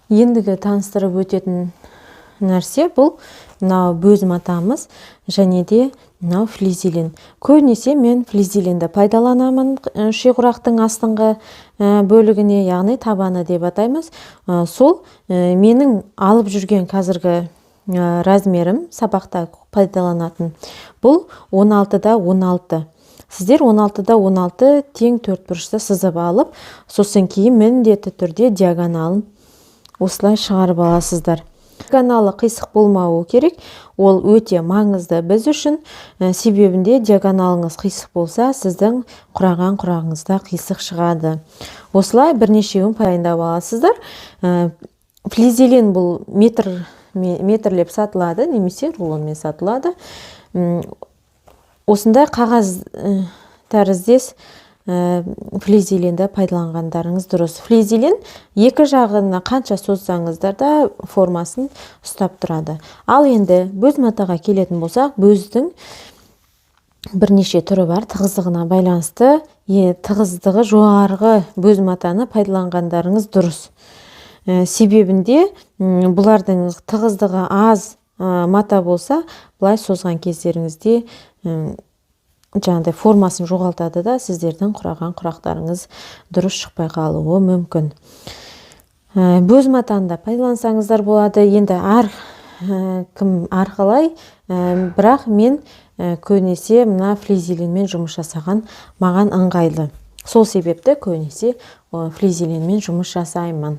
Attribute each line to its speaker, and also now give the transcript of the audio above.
Speaker 1: Ендігі таныстырып өтетін нәрсе бұл мынау бөз матамыз және де мынау флизелин. Көбінесе мен флизелинді пайдаланамын шиқұрақтың астыңғы бөлігіне, яғни табаны деп атаймыз. Сол менің алып жүрген қазіргі размерім сабақта пайдаланатын. Бұл 16-да 16. Сіздер 16-да 16 тең төртбұрышты сызып алып, сосын кейін міндетті түрде диагоналын осылай шығарып аласыздар. Диагоналы қисық болмауы керек. Ол өте маңызды біз үшін. Себебінде диагоналыңыз қисық болса, сіздің құрағыңызда қисық шығады. Осылай бірнешеуін пайдаланып аласыздар. Флизелин бұл метрлеп сатылады, немесе рулонмен сатылады. Осындай қағаз тәріздес флизелинді пайдаланғандарыңыз дұрыс. Флизелин екі жағына қанша созсаңыздар да формасын ұстап тұрады. Ал енді бөз матаға келетін болсақ, бөздің бірнеше түрі бар. Тығыздығына байланысты тығыздығы жоғарғы бөз матаны пайдаланғандарыңыз дұрыс. Себебінде бұлардың тығыздығы аз мата болса, бұлай созған кездеріңізде жаңағыдай формасын жоғалтады да, сіздердің құраған құрақтарыңыз дұрыс шықпай қалуы мүмкін. Бөз матаны да пайдалансаңыздар болады. Енді кім арқылай, бірақ мен көбінесе мына флизелинмен жұмыс жасаған маған ыңғайлы. Сол себепті көбінесе флизелинмен жұмыс жасаймын.